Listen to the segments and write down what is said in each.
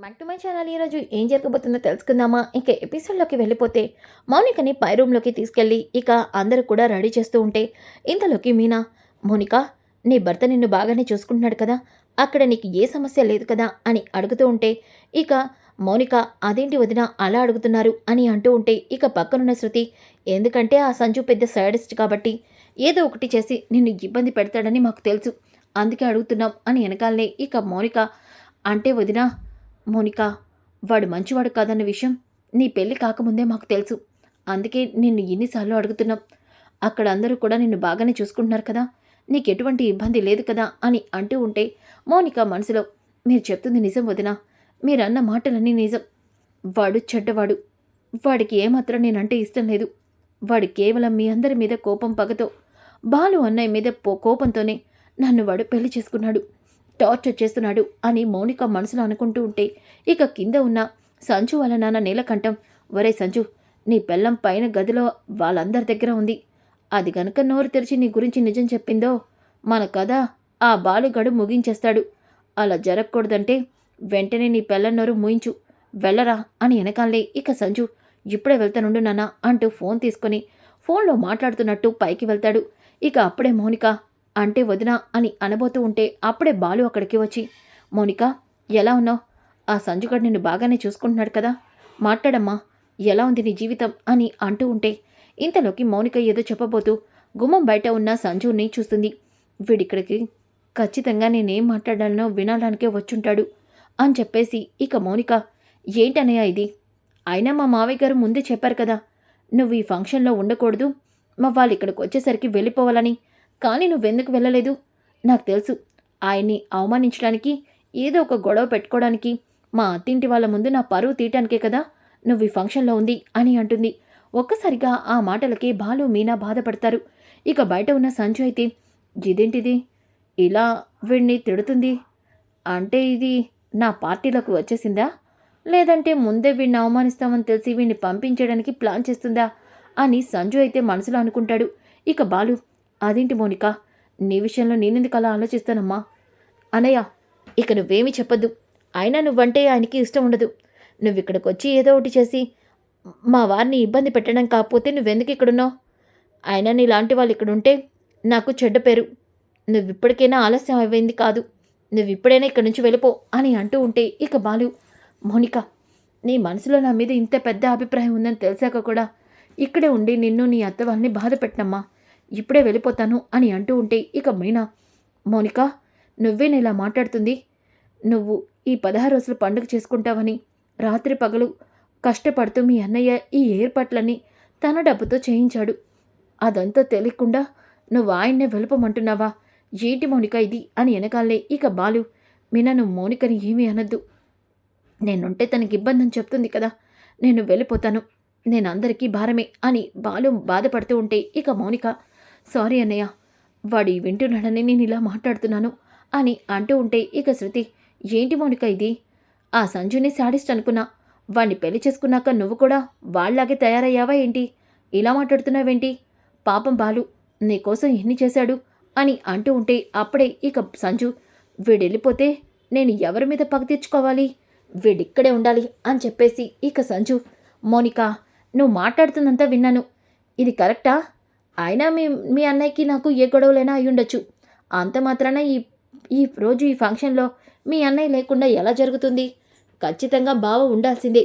Back to my channel. ఈరోజు ఏం జరగబోతుందో తెలుసుకుందామా? ఇక ఎపిసోడ్లోకి వెళ్ళిపోతే మౌనికని పై రూమ్లోకి తీసుకెళ్ళి ఇక అందరూ కూడా రెడీ చేస్తూ ఉంటే ఇంతలోకి మీనా, మౌనిక, నీ భర్త నిన్ను బాగానే చూసుకుంటున్నాడు కదా, అక్కడ నీకు ఏ సమస్య లేదు కదా అని అడుగుతూ ఉంటే ఇక మౌనిక, అదేంటి వదిన అలా అడుగుతున్నారు అని అంటూ ఉంటే ఇక పక్కనున్న శృతి, ఎందుకంటే ఆ సంజు పెద్ద సైడిస్ట్ కాబట్టి ఏదో ఒకటి చేసి నిన్ను ఇబ్బంది పెడతాడని మాకు తెలుసు, అందుకే అడుగుతున్నాం అని వెనకాలనే ఇక మౌనిక అంటే వదినా, మోనిక, వాడు మంచివాడు కాదన్న విషయం నీ పెళ్లి కాకముందే మాకు తెలుసు, అందుకే నిన్ను ఎన్నిసార్లు అడుగుతున్నాం, అక్కడ అందరూ కూడా నిన్ను బాగానే చూసుకుంటున్నారు కదా, నీకెటువంటి ఇబ్బంది లేదు కదా అని అంటూ ఉంటే మౌనిక మనసులో, మీరు చెప్తుంది నిజం వదినా, మీరన్న మాటలన్నీ నిజం, వాడు చెడ్డవాడు, వాడికి ఏమాత్రం నేనంటే ఇష్టం లేదు, వాడు కేవలం మీ అందరి మీద కోపం పగతో బాలు అన్నయ్య మీద కోపంతోనే నన్ను వాడు పెళ్లి చేసుకున్నాడు, టార్చర్ చేస్తున్నాడు అని మౌనిక మనసులో అనుకుంటూ ఉంటే ఇక కింద ఉన్న సంజు వాళ్ళ నాన్న నీలకంఠం, ఒరే సంజు, నీ పెళ్ళం పైన గదిలో వాళ్ళందరి దగ్గర ఉంది, అది గనక నోరు తెరిచి నీ గురించి నిజం చెప్పిందో మన కథ ఆ బాలుగడు ముగించేస్తాడు, అలా జరగకూడదంటే వెంటనే నీ పెళ్ళం నోరు మూయించు, వెళ్ళరా అని వెనకాలే ఇక సంజు, ఇప్పుడే వెళ్తానుండు నాన్న అంటూ ఫోన్ తీసుకొని ఫోన్లో మాట్లాడుతున్నట్టు పైకి వెళ్తాడు. ఇక అప్పుడే మౌనిక, అంటే వదినా అని అనబోతూ ఉంటే అప్పుడే బాలు అక్కడికి వచ్చి, మౌనిక, ఎలా ఉన్నావు, ఆ సంజుగాడు నిన్ను బాగానే చూసుకుంటున్నాడు కదా, మాట్లాడమ్మా, ఎలా ఉంది నీ జీవితం అని అంటూ ఉంటే ఇంతలోకి మౌనిక ఏదో చెప్పబోతూ గుమ్మం బయట ఉన్న సంజుని చూస్తుంది. వీడిక్కడికి ఖచ్చితంగా నేనేం మాట్లాడానో వినడానికే వచ్చుంటాడు అని చెప్పేసి ఇక మౌనిక, ఏంటనయ్య ఇది, అయినా మా మావయ్య గారు ముందే చెప్పారు కదా, నువ్వు ఈ ఫంక్షన్లో ఉండకూడదు, మా వాళ్ళు ఇక్కడికి వచ్చేసరికి వెళ్ళిపోవాలని, కానీ నువ్వెందుకు వెళ్ళలేదు, నాకు తెలుసు ఆయన్ని అవమానించడానికి, ఏదో ఒక గొడవ పెట్టుకోవడానికి, మా అత్తింటి వాళ్ళ ముందు నా పరువు తీయటానికే కదా నువ్వు ఈ ఫంక్షన్లో ఉంది అని అంటుంది. ఒక్కసారిగా ఆ మాటలకి బాలు మీనా బాధపడతారు. ఇక బయట ఉన్న సంజు అయితే, ఇదేంటిది ఇలా వీడిని తిడుతుంది, అంటే ఇది నా పార్టీలోకి వచ్చేసిందా, లేదంటే ముందే వీడిని అవమానిస్తామని తెలిసి వీడిని పంపించడానికి ప్లాన్ చేస్తుందా అని సంజు అయితే మనసులో అనుకుంటాడు. ఇక బాలు, అదేంటి మౌనిక, నీ విషయంలో నేనెందుకు అలా ఆలోచిస్తానమ్మా, అనయ్య ఇక నువ్వేమీ చెప్పొద్దు, అయినా నువ్వంటే ఆయనకి ఇష్టం ఉండదు, నువ్వు ఇక్కడికి వచ్చి ఏదో ఒకటి చేసి మా వారిని ఇబ్బంది పెట్టడం కాకపోతే నువ్వెందుకు ఇక్కడున్నావు, అయినా నీలాంటి వాళ్ళు ఇక్కడుంటే నాకు చెడ్డ పేరు, నువ్విప్పటికైనా ఆలస్యం అయింది కాదు, నువ్విప్పుడైనా ఇక్కడి నుంచి వెళ్ళిపో అని అంటూ ఉంటే ఇక బాలు, మౌనిక, నీ మనసులో నా మీద ఇంత పెద్ద అభిప్రాయం ఉందని తెలిసాక కూడా ఇక్కడే ఉండి నిన్ను నీ అత్త వాళ్ళని బాధ పెట్టనమ్మా, ఇప్పుడే వెళ్ళిపోతాను అని అంటూ ఉంటే ఇక మీనా, మౌనిక, నువ్వేనా ఇలా మాట్లాడుతుంది, నువ్వు ఈ 16 రోజులు పండుగ చేసుకుంటావని రాత్రి పగలు కష్టపడుతూ మీ అన్నయ్య ఈ ఏర్పాట్లన్నీ తన డబ్బుతో చేయించాడు, అదంతా తెలియకుండా నువ్వు ఆయన్నే వెళ్ళిపోమంటున్నావా, ఏంటి మౌనిక ఇది అని వెనకాలే ఇక బాలు, మీనా నువ్వు మౌనికని ఏమీ అనొద్దు, నేనుంటే తనకి ఇబ్బందని చెప్తుంది కదా, నేను వెళ్ళిపోతాను, నేను అందరికీ భారమే అని బాలు బాధపడుతూ ఉంటే ఇక మౌనిక, సారీ అన్నయ్య, వాడు వింటున్నాడని నేను ఇలా మాట్లాడుతున్నాను అని అంటూ ఉంటే ఇక శృతి, ఏంటి మౌనిక ఇది, ఆ సంజుని శాడిస్ట్ అనుకున్నా, వాణ్ణి పెళ్లి చేసుకున్నాక నువ్వు కూడా వాళ్ళలాగే తయారయ్యావా ఏంటి, ఇలా మాట్లాడుతున్నావేంటి, పాపం బాలు నీకోసం ఎన్ని చేశాడు అని అంటూ ఉంటే అప్పుడే ఇక సంజు, వీడెళ్ళిపోతే నేను ఎవరి మీద పగ తీర్చుకోవాలి, వీడిక్కడే ఉండాలి అని చెప్పేసి ఇక సంజు, మౌనిక, నువ్వు మాట్లాడుతుందంతా విన్నాను, ఇది కరెక్టా, అయినా మీ మీ అన్నయ్యకి నాకు ఏ గొడవలైనా అయ్యుండొచ్చు, అంత మాత్రాన ఈ ఈ రోజు ఈ ఫంక్షన్లో మీ అన్నయ్య లేకుండా ఎలా జరుగుతుంది, ఖచ్చితంగా బావ ఉండాల్సిందే,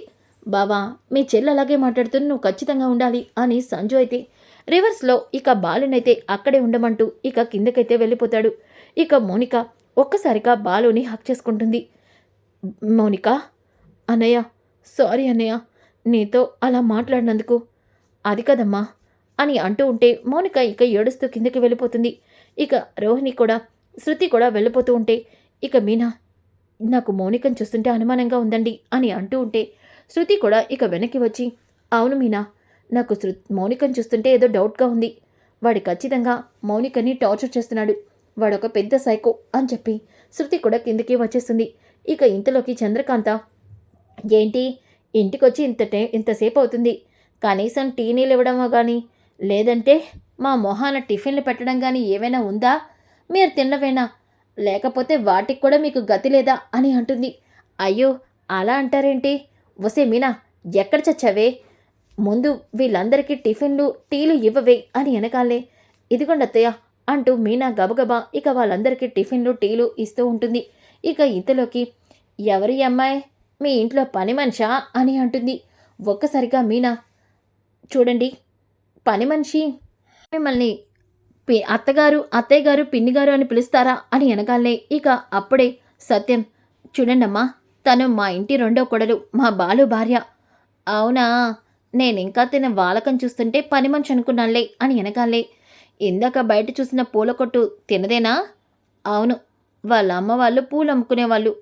బావా మీ చెల్లి అలాగే మాట్లాడుతున్న నువ్వు ఖచ్చితంగా ఉండాలి అని సంజు అయితే రివర్స్లో ఇక బాలునైతే అక్కడే ఉండమంటూ ఇక కిందకైతే వెళ్ళిపోతాడు. ఇక మౌనిక ఒక్కసారిగా బాలుని హక్ చేసుకుంటుంది. మౌనిక, అన్నయ్య, సారీ అన్నయ్య, నీతో అలా మాట్లాడినందుకు, అది కదమ్మా అని అంటూ ఉంటే మౌనిక ఇక ఏడుస్తూ కిందకి వెళ్ళిపోతుంది. ఇక రోహిణి కూడా శృతి కూడా వెళ్ళిపోతూ ఉంటే ఇక మీనా, నాకు మౌనికను చూస్తుంటే అనుమానంగా ఉందండి అని అంటూ ఉంటే శృతి కూడా ఇక వెనక్కి వచ్చి, అవును మీనా, నాకు మౌనికను చూస్తుంటే ఏదో డౌట్గా ఉంది, వాడు ఖచ్చితంగా మౌనికని టార్చర్ చేస్తున్నాడు, వాడొక పెద్ద సైకో అని చెప్పి శృతి కూడా కిందకి వచ్చేస్తుంది. ఇక ఇంతలోకి చంద్రకాంత, ఏంటి ఇంటికొచ్చి ఇంతసేపు అవుతుంది, కనీసం టీ నీళ్ళు ఇవ్వడమో కానీ, లేదంటే మా మొహాన టిఫిన్లు పెట్టడం కానీ ఏమైనా ఉందా, మీరు తిన్నవేనా, లేకపోతే వాటికి కూడా మీకు గతి లేదా అని అంటుంది. అయ్యో అలా అంటారేంటి? ఒసే మీనా, ఎక్కడ చచ్చావే? ముందు వీళ్ళందరికీ టిఫిన్లు టీలు ఇవ్వవే అని వెనకాలే ఇదిగోండి అత్తయ్య అంటూ మీనా గబగబా ఇక వాళ్ళందరికీ టిఫిన్లు టీలు ఇస్తూ ఉంటుంది. ఇక ఇంతలోకి ఎవరి అమ్మాయి మీ ఇంట్లో పని మనిషా అని అంటుంది. ఒక్కసారిగా మీనా చూడండి, పని మనిషి మిమ్మల్ని అత్తగారు అత్తయ్య గారు పిన్ని గారు అని పిలుస్తారా అని వెనకాలనే ఇక అప్పుడే సత్యం చూడండమ్మా, తను మా ఇంటి రెండో కొడలు, మా బాలు భార్య. అవునా, నేనింకా తిన వాలకం చూస్తుంటే పని మనిషి అనుకున్నానులే అని వెనకాలే ఇందాక బయట చూసిన పూల కొట్టు తినదేనా? అవును, వాళ్ళ అమ్మ వాళ్ళు పూలు అమ్ముకునేవాళ్ళు,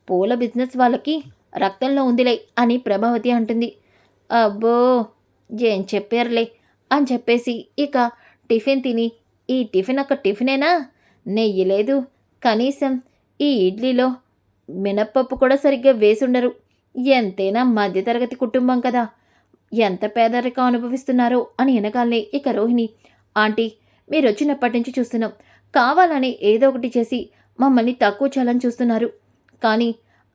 పూల బిజినెస్ వాళ్ళకి రక్తంలో ఉందిలే అని ప్రభావతి అంటుంది. అబ్బో, ఏం చెప్పారులే అని చెప్పేసి ఇక టిఫిన్ తిని ఈ టిఫిన్ ఒక టిఫినేనా, నెయ్యి లేదు, కనీసం ఈ ఇడ్లీలో మినప్పప్పు కూడా సరిగ్గా వేసుండరు. ఎంతైనా మధ్యతరగతి కుటుంబం కదా, ఎంత పేదరికం అనుభవిస్తున్నారో అని వెనకాలనే ఇక రోహిణి ఆంటీ మీరొచ్చినప్పటి నుంచి చూస్తున్నాం, కావాలని ఏదో ఒకటి చేసి మమ్మల్ని తక్కువ చేయాలని చూస్తున్నారు, కానీ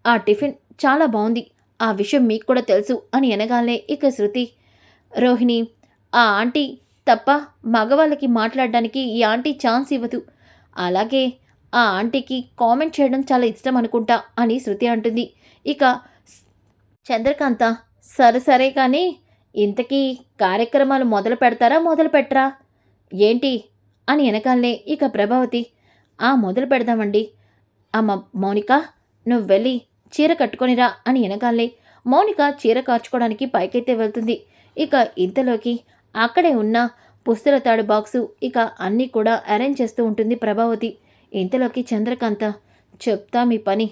ఆ టిఫిన్ చాలా బాగుంది, ఆ విషయం మీకు కూడా తెలుసు అని అనగానే ఇక శృతి రోహిణి ఆ ఆంటీ తప్ప మగవాళ్ళకి మాట్లాడడానికి ఈ ఆంటీ ఛాన్స్ ఇవ్వదు, అలాగే ఆ ఆంటీకి కామెంట్ చేయడం చాలా ఇష్టం అనుకుంటా అని శృతి అంటుంది. ఇక చంద్రకాంత సరే సరే కానీ ఇంతకీ కార్యక్రమాలు మొదలు పెడతారా మొదలు పెట్టరా ఏంటి అని వెనకాలనే ఇక ప్రభావతి మొదలు పెడదామండి, అమ్మ మౌనిక నువ్వు వెళ్ళి చీర కట్టుకొనిరా అని వెనకాలనే మౌనిక చీర కార్చుకోవడానికి పైకైతే వెళ్తుంది. ఇక ఇంతలోకి అక్కడే ఉన్న పుస్తల తాడు బాక్సు ఇక అన్నీ కూడా అరేంజ్ చేస్తూ ఉంటుంది ప్రభావతి. ఇంతలోకి చంద్రకాంత చెప్తా మీ పని,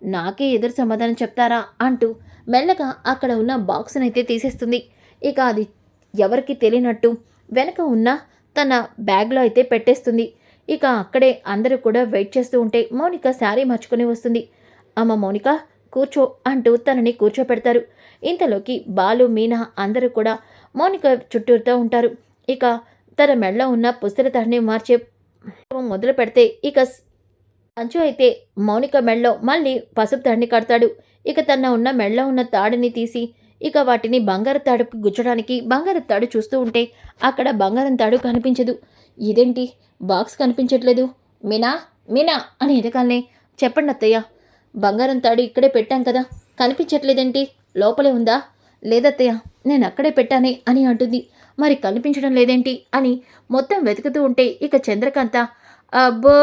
నాకే ఎదురు సమాధానం చెప్తారా అంటూ మెల్లగా అక్కడ ఉన్న బాక్సునైతే తీసేస్తుంది. ఇక అది ఎవరికి తెలియనట్టు వెనక ఉన్న తన బ్యాగ్లో అయితే పెట్టేస్తుంది. ఇక అక్కడే అందరూ కూడా వెయిట్ చేస్తూ ఉంటే మౌనిక శారీ మార్చుకొని వస్తుంది. అమ్మ మౌనిక కూర్చో అంటూ తనని కూర్చోపెడతారు. ఇంతలోకి బాలు మీనా అందరూ కూడా మౌనిక చుట్టూరుతూ ఉంటారు. ఇక తన మెడలో ఉన్న పుస్తల తాడిని మార్చే మొదలు పెడితే ఇక సంచు అయితే మౌనిక మెడలో మళ్ళీ పసుపు తాడిని కడతాడు. ఇక తన ఉన్న మెడలో ఉన్న తాడిని తీసి ఇక వాటిని బంగారు తాడుకి గుచ్చడానికి బంగారు తాడు చూస్తూ ఉంటే అక్కడ బంగారం తాడు కనిపించదు. ఇదేంటి బాక్స్ కనిపించట్లేదు, మీనా మీనా అని ఎదగాలనే చెప్పండి అత్తయ్య, బంగారం తాడు ఇక్కడే పెట్టాం కదా, కనిపించట్లేదేంటి, లోపలే ఉందా? లేదత్తయ్య నేను అక్కడే పెట్టానే అని అంటుంది. మరి కనిపించడం లేదేంటి అని మొత్తం వెతుకుతూ ఉంటే ఇక చంద్రకాంత అబ్బో,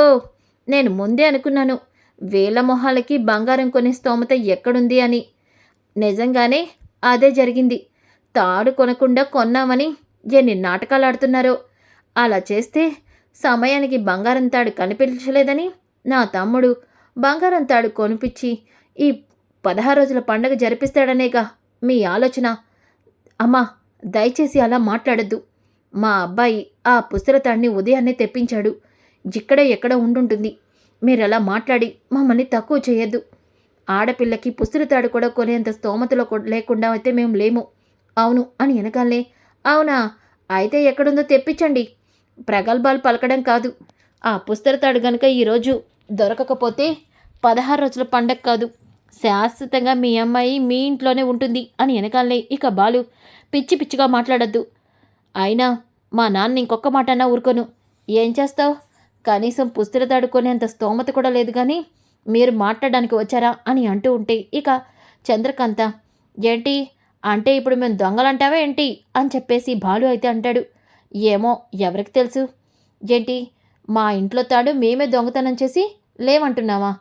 నేను ముందే అనుకున్నాను వేల మొహాలకి బంగారం కొనే స్తోమత ఎక్కడుంది అని, నిజంగానే అదే జరిగింది, తాడు కొనకుండా కొన్నామని ఎన్ని నాటకాలు ఆడుతున్నారో, అలా చేస్తే సమయానికి బంగారం తాడు కనిపించలేదని నా తమ్ముడు బంగారం తాడు కొనిపించి ఈ 16 రోజుల పండగ జరిపిస్తాడనేగా మీ ఆలోచన. అమ్మా దయచేసి అలా మాట్లాడద్దు, మా అబ్బాయి ఆ పుస్తల తాడిని ఉదయాన్నే తెప్పించాడు, ఇక్కడే ఎక్కడ ఉండుంటుంది, మీరలా మాట్లాడి మమ్మల్ని తక్కువ చేయొద్దు, ఆడపిల్లకి పుస్తల తాడు కూడా కొనేంత స్తోమతలో లేకుండా అయితే మేము లేము. అవును అని వెనకాలే అవునా, అయితే ఎక్కడుందో తెప్పించండి, ప్రగల్భాలు పలకడం కాదు, ఆ పుస్తల తాడు గనుక ఈరోజు దొరకకపోతే 16 రోజుల పండగ కాదు, శాశ్వతంగా మీ అమ్మాయి మీ ఇంట్లోనే ఉంటుంది అని వెనకాలనే ఇక బాలు పిచ్చి పిచ్చిగా మాట్లాడద్దు, అయినా మా నాన్న ఇంకొక మాట అన్నా ఊరుకోను, ఏం చేస్తావు, కనీసం పుస్తల తాడు కొనేంత స్తోమత కూడా లేదు కానీ మీరు మాట్లాడడానికి వచ్చారా అని అంటూ ఉంటే ఇక చంద్రకాంత ఏంటి అంటే ఇప్పుడు మేము దొంగలంటావా ఏంటి అని చెప్పేసి బాలు అయితే అంటాడు. ఏమో ఎవరికి తెలుసు, ఏంటి మా ఇంట్లో తాడు మేమే దొంగతనం చేసి లేవంటున్నావా,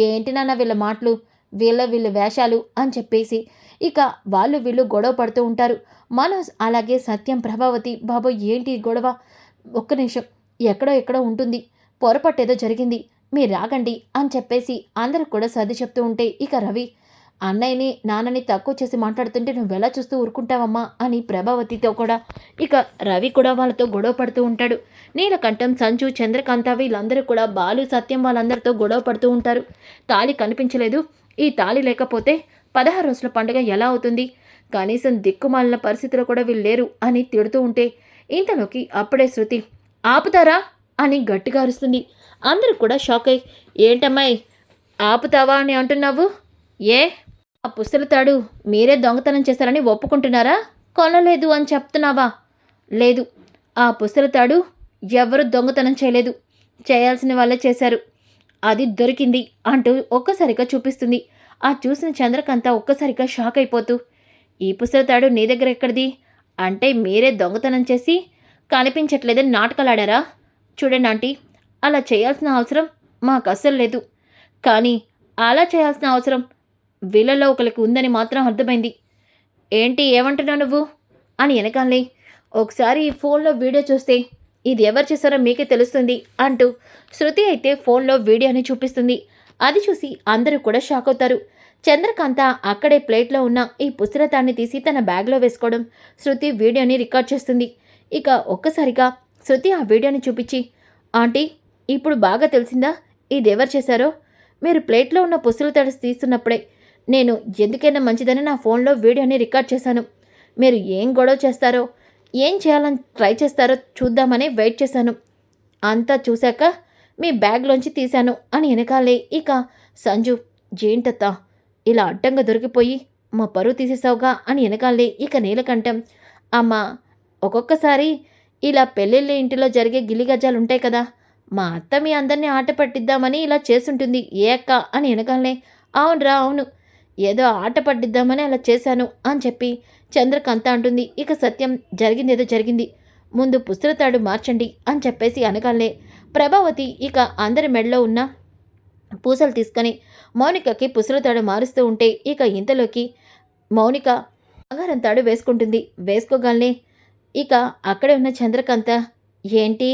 ఏంటి నాన్న వీళ్ళ మాటలు, వీళ్ళ వేషాలు అని చెప్పేసి ఇక వాళ్ళు వీళ్ళు గొడవ పడుతూ ఉంటారు. మనోజ్ అలాగే సత్యం ప్రభావతి బాబు ఏంటి గొడవ, ఒక్క నిమిషం ఎక్కడో ఉంటుంది, పొరపాటేదో జరిగింది, మీరు రాగండి అని చెప్పేసి అందరూ కూడా సర్ది చెప్తూ ఉంటే ఇక రవి అన్నయ్యని నాన్నని తక్కువ చేసి మాట్లాడుతుంటే నువ్వెలా చూస్తూ ఊరుకుంటావమ్మా అని ప్రభావతితో కూడా ఇక రవి కూడా వాళ్ళతో గొడవ పడుతూ ఉంటాడు. నీలకంఠం సంచు చంద్రకాంత వీళ్ళందరూ కూడా బాలు సత్యం వాళ్ళందరితో గొడవ పడుతూ ఉంటారు. తాళి కనిపించలేదు, ఈ తాళి లేకపోతే 16 రోజుల పండుగ ఎలా అవుతుంది, కనీసం దిక్కుమాలిన పరిస్థితిలో కూడా వీళ్ళు లేరు అని తిడుతూ ఉంటే ఇంతలోకి అప్పుడే శృతి ఆపుతారా అని గట్టిగా అరుస్తుంది. అందరూ కూడా షాక్ అయ్యి ఏంటమ్మాయి ఆపుతావా అని అంటున్నావు, ఏ ఆ పుస్తెలతాడు మీరే దొంగతనం చేశారని ఒప్పుకుంటున్నారా? కొనలేదు అని చెప్తున్నావా? లేదు. ఆ పుస్తెలతాడు ఎవ్వరూ దొంగతనం చేయలేదు. చేయాల్సిన వాళ్ళే చేశారు. అది దొరికింది అంటూ ఒక్కసారిగా చూపిస్తుంది. ఆ చూసిన చంద్రకాంత ఒక్కసారిగా షాక్ అయిపోతూ, ఈ పుస్తెలతాడు నీ దగ్గర ఎక్కడిది? అంటే మీరే దొంగతనం చేసి కనిపించట్లేదని నాటకాలాడారా? చూడండి ఆంటీ, అలా చేయాల్సిన అవసరం మాకస్సలు లేదు. కానీ అలా చేయాల్సిన అవసరం వీళ్ళలో ఒకరికి ఉందని మాత్రం అర్థమైంది. ఏంటి ఏమంటున్నావు నువ్వు? అని వెనకాలే ఒకసారి ఈ ఫోన్లో వీడియో చూస్తే ఇది ఎవరు చేశారో మీకే తెలుస్తుంది అంటూ శృతి అయితే ఫోన్లో వీడియోని చూపిస్తుంది. అది చూసి అందరూ కూడా షాక్ అవుతారు. చంద్రకాంత అక్కడే ప్లేట్లో ఉన్న ఈ పుస్తకాన్ని తీసి తన బ్యాగ్లో వేసుకోవడం, శృతి వీడియోని రికార్డ్ చేస్తుంది. ఇక ఒక్కసారిగా శృతి ఆ వీడియోని చూపించి, ఆంటీ ఇప్పుడు బాగా తెలిసిందా ఇది ఎవరు చేశారో? మీరు ప్లేట్లో ఉన్న పుస్తకాలు తీస్తున్నప్పుడే నేను ఎందుకైనా మంచిదని నా ఫోన్లో వీడియోని రికార్డ్ చేశాను. మీరు ఏం గొడవ చేస్తారో, ఏం చేయాలని ట్రై చేస్తారో చూద్దామని వెయిట్ చేశాను. అంతా చూశాక మీ బ్యాగ్లోంచి తీశాను అని వెనకాలే ఇక సంజు, జేంటత్తా ఇలా అడ్డంగా దొరికిపోయి మా పరువు తీసేసావుగా అని వెనకాలే ఇక నీలకంఠం, అమ్మ ఒక్కొక్కసారి ఇలా పెళ్ళిళ్ళ ఇంటిలో జరిగే గిలిగజ్జాలుంటాయి కదా, మా అత్త మీ అందరినీ ఆట పట్టిద్దామని ఇలా చేసుంటుంది ఏ అక్క అని వెనకాలే, అవునరా అవును, ఏదో ఆట పట్టిద్దామని అలా చేశాను అని చెప్పి చంద్రకాంత అంటుంది. ఇక సత్యం జరిగిందేదో జరిగింది, ముందు పుస్తకతాడు మార్చండి అని చెప్పేసి అనగానే ప్రభావతి ఇక అందరి మెడలో ఉన్న పూసలు తీసుకొని మౌనికకి పుస్తకతాడు మారుస్తూ ఉంటే ఇక ఇంతలోకి మౌనిక బంగారం తాడు వేసుకుంటుంది. వేసుకోగానే ఇక అక్కడే ఉన్న చంద్రకాంత, ఏంటి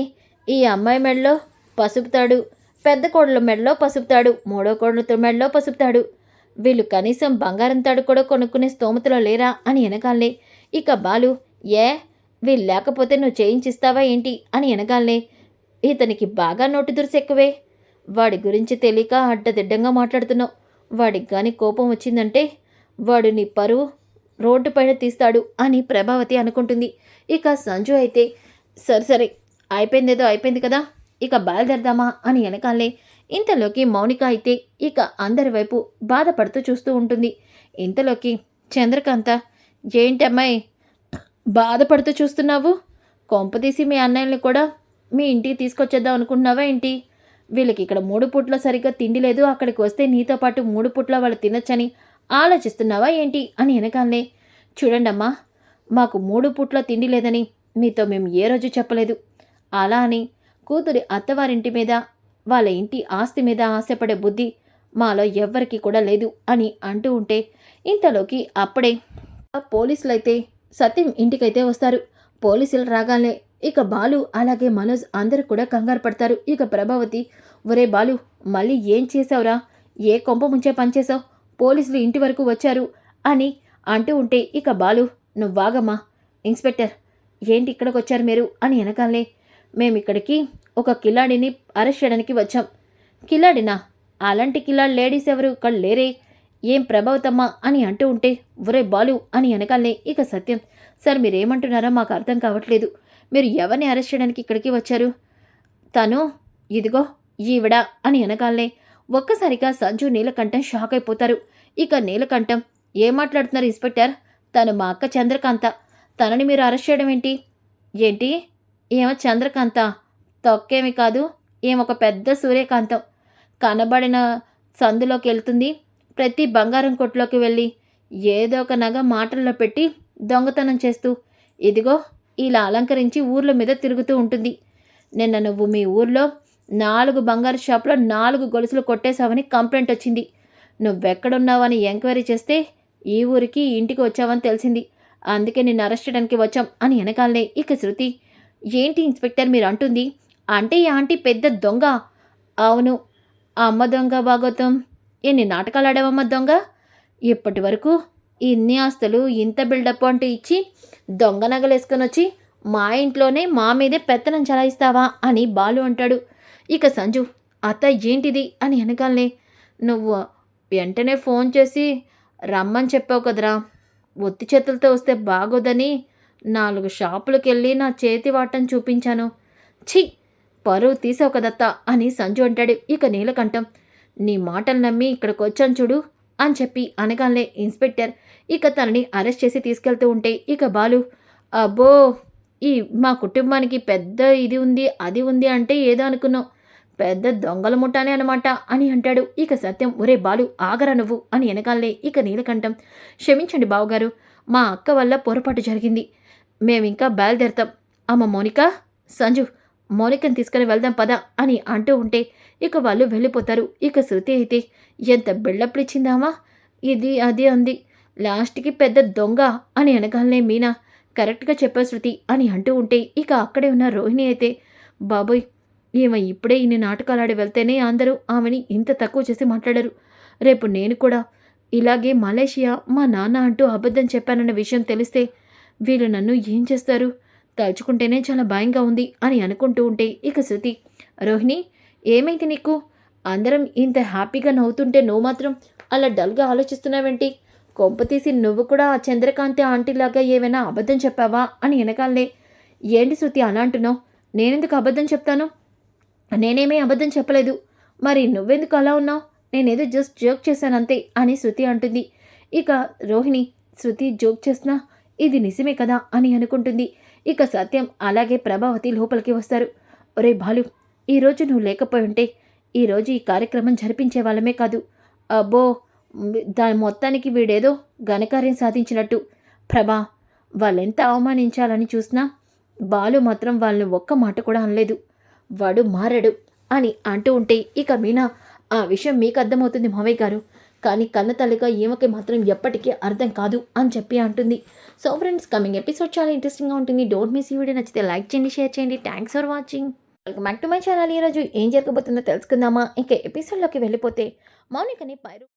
ఈ అమ్మాయి మెడలో పసుపు తాడు, పెద్ద కోడల మెడలో పసుపు తాడు, మూడో కోడలతో మెడలో పసుపు తాడు, వీళ్ళు కనీసం బంగారం తాడు కూడా కొనుక్కునే స్తోమతలో లేరా అని వెనకాలే ఇక బాలు, ఏ వీళ్ళు లేకపోతే నువ్వు చేయించిస్తావా ఏంటి అని వెనకాలే, ఇతనికి బాగా నోటి దురుసు ఎక్కువే, వాడి గురించి తెలియక అడ్డదిడ్డంగా మాట్లాడుతున్నావు, వాడికి కానీ కోపం వచ్చిందంటే వాడు నీ పరువు రోడ్డు పైన తీస్తాడు అని ప్రభావతి అనుకుంటుంది. ఇక సంజు అయితే సరే సరే అయిపోయిందేదో అయిపోయింది కదా, ఇక బయలుదేరదామా అని వెనకాలే ఇంతలోకి మౌనిక అయితే ఇక అందరి వైపు బాధపడుతూ చూస్తూ ఉంటుంది. ఇంతలోకి చంద్రకాంత, ఏంటమ్మాయి బాధపడుతూ చూస్తున్నావు? కొంపతీసి మీ అన్నయ్యని కూడా మీ ఇంటికి తీసుకొచ్చేద్దాం అనుకుంటున్నావా ఏంటి? వీళ్ళకి ఇక్కడ 3 పూట్ల సరిగ్గా తిండి లేదు, అక్కడికి వస్తే నీతో పాటు 3 పూట్ల వాళ్ళు తినొచ్చని ఆలోచిస్తున్నావా ఏంటి అని వెనకాలే, చూడండమ్మా, మాకు 3 పూట్ల తిండి లేదని మీతో మేము ఏ రోజు చెప్పలేదు. అలా అని కూతురి అత్తవారింటి మీద వాళ్ళ ఇంటి ఆస్తి మీద ఆశపడే బుద్ధి మాలో ఎవ్వరికీ కూడా లేదు అని అంటూ ఉంటే ఇంతలోకి అప్పుడే పోలీసులైతే సత్యం ఇంటికైతే వస్తారు. పోలీసులు రాగానే ఇక బాలు అలాగే మనోజ్ అందరూ కూడా కంగారు పడతారు. ఇక ప్రభావతి, ఒరే బాలు మళ్ళీ ఏం చేసావురా, ఏ కొంప ముంచే పనిచేసావు, పోలీసులు ఇంటి వరకు వచ్చారు అని అంటూ ఉంటే ఇక బాలు, నువ్వాగమ్మా, ఇన్స్పెక్టర్ ఏంటి ఇక్కడికి వచ్చారు మీరు అని వెనకాలే, మేమిక్కడికి ఒక కిలాడిని అరెస్ట్ చేయడానికి వచ్చాం. కిలాడినా? అలాంటి కిలాడి లేడీస్ ఎవరు ఇక్కడ లేరే, ఏం ప్రభావతమ్మా అని అంటూ ఉంటే ఒరే బాలు అని వెనకాలే ఇక సత్యం, సార్ మీరేమంటున్నారో మాకు అర్థం కావట్లేదు, మీరు ఎవరిని అరెస్ట్ చేయడానికి ఇక్కడికి వచ్చారు? తను ఇదిగో ఈవిడ అని వెనకాలే ఒక్కసారిగా సంజు నీలకంఠం షాక్ అయిపోతారు. ఇక నీలకంఠం, ఏం మాట్లాడుతున్నారు ఇన్స్పెక్టర్, తను మా అక్క చంద్రకాంత, తనని మీరు అరెస్ట్ చేయడం ఏంటి? ఏంటి ఏమో చంద్రకాంత, తొక్కేమి కాదు, ఏమొక పెద్ద సూర్యకాంతం, కనబడిన సందులోకి వెళ్తుంది, ప్రతి బంగారం కొట్టులోకి వెళ్ళి ఏదో ఒక నగ మాటల్లో పెట్టి దొంగతనం చేస్తూ ఇదిగో ఇలా అలంకరించి ఊర్ల మీద తిరుగుతూ ఉంటుంది. నిన్న నువ్వు మీ ఊర్లో 4 బంగారు షాపులో 4 గొలుసులు కొట్టేశావని కంప్లైంట్ వచ్చింది. నువ్వెక్కడున్నావని ఎంక్వైరీ చేస్తే ఈ ఊరికి ఇంటికి వచ్చావని తెలిసింది, అందుకే నిన్ను అరెస్ట్ చేయడానికి వచ్చాం అని వెనకాలనే ఇక శృతి, ఏంటి ఇన్స్పెక్టర్ మీరు అంటుంది, అంటే ఈ ఆంటీ పెద్ద దొంగ? అవును, ఆ అమ్మ దొంగ భాగవతం, ఎన్ని నాటకాలు ఆడావమ్మ దొంగ, ఇప్పటి వరకు ఇన్ని ఆస్తులు ఇంత బిల్డప్ అంటూ ఇచ్చి దొంగ నగలేసుకొని వచ్చి మా ఇంట్లోనే మా మీదే పెత్తనం చలాయిస్తావా అని బాలు అంటాడు. ఇక సంజు, అత్త ఏంటిది అని వెనకాలనే, నువ్వు వెంటనే ఫోన్ చేసి రమ్మని చెప్పావు కదరా, ఒత్తి చేతులతో వస్తే బాగోదని 4 షాపులకు వెళ్ళి నా చేతి వాటం చూపించాను, ఛీ పరువు తీసావు కదత్తా అని సంజు అంటాడు. ఇక నీలకంఠం, నీ మాటలు నమ్మి ఇక్కడికి వచ్చాను చూడు, అని చెప్పి అనగానే ఇన్స్పెక్టర్ ఇక తనని అరెస్ట్ చేసి తీసుకెళ్తూ ఉంటే ఇక బాలు అబ్బో! ఈ మా కుటుంబానికి పెద్ద ఇది ఉంది, అది ఉంది అంటే ఏదో అనుకున్నాం. పెద్ద దొంగల ముఠానే అనమాట అని అంటాడు. ఇక సత్యం ఒరేయ్ బాలు ఆగరా నువ్వు అని ఎనకాలనే ఇక నీలకంఠం క్షమించండి బావగారు. మా అక్క వల్ల పొరపాటు జరిగింది. మేమింకా బయలుదేరతాం. అమ్మ మౌనిక, సంజు మౌనికని తీసుకొని వెళ్దాం పద అని అంటూ ఉంటే ఇక వాళ్ళు వెళ్ళిపోతారు. ఇక శృతి అయితే ఎంత బిల్డప్లిచ్చిందామా ఇది అది అంది. లాస్ట్‌కి పెద్ద దొంగ అని అనగానే మీనా కరెక్ట్‌గా చెప్పావు శృతి అని అంటూ ఉంటే ఇక అక్కడే ఉన్న రోహిణి అయితే బాబోయ్! ఈమె ఇప్పుడే ఇన్ని నాటకాలాడి వెళ్తేనే అందరూ ఆమెని ఇంత తక్కువ చేసి మాట్లాడరు. రేపు నేను కూడా ఇలాగే మలేషియా మా నాన్న అంటూ అబద్ధం చెప్పానన్న విషయం తెలిస్తే వీళ్ళు నన్ను ఏం చేస్తారు? తలుచుకుంటేనే చాలా భయంగా ఉంది అని అనుకుంటూ ఉంటే ఇక శృతి రోహిణి ఏమైంది నీకు? అందరం ఇంత హ్యాపీగా నవ్వుతుంటే నువ్వు మాత్రం అలా డల్‌గా ఆలోచిస్తున్నావేంటి? కొంపతీసి నువ్వు కూడా ఆ చంద్రకాంతి ఆంటీలాగా ఏమైనా అబద్ధం చెప్పావా? అని ఎనకాలనే ఏంటి శృతి అలా అంటున్నావు? నేనెందుకు అబద్ధం చెప్తాను? నేనేమీ అబద్ధం చెప్పలేదు. మరి నువ్వెందుకు అలా ఉన్నావు? నేనేదో జస్ట్ జోక్ చేశానంతే అని శృతి అంటుంది. ఇక రోహిణి శృతి జోక్ చేసినా ఇది నిజమే కదా అని అనుకుంటుంది. ఇక సత్యం అలాగే ప్రభావతి లోపలికి వస్తారు. ఒరేయ్ బాలు! ఈరోజు నువ్వు లేకపోయుంటే ఈరోజు ఈ కార్యక్రమం జరిపించే వాళ్ళమే కాదు. అబ్బో! దాని మొత్తానికి వీడేదో ఘనకార్యం సాధించినట్టు. ప్రభా! వాళ్ళెంత అవమానించాలని చూసినా బాలు మాత్రం వాళ్ళని ఒక్క మాట కూడా అనలేదు. వాడు మారాడు అని అంటూ ఉంటే ఇక మీనా ఆ విషయం మీకు అర్థమవుతుంది మావయ్య గారు. కానీ కన్న తల్లిగా ఈమెకి మాత్రం ఎప్పటికీ అర్థం కాదు అని చెప్పి అంటుంది. సో ఫ్రెండ్స్, కమింగ్ ఎపిసోడ్ చాలా ఇంట్రెస్టింగ్‌గా ఉంటుంది. డోంట్ మిస్ ఈ వీడియో. నచ్చితే లైక్ చేయండి, షేర్ చేయండి. Thanks for watching. Welcome back to my channel. ఈరోజు ఏం జరగబోతుందో తెలుసుకుందామా? ఇక ఎపిసోడ్‌లోకి వెళ్ళిపోతే మౌనికని పైరు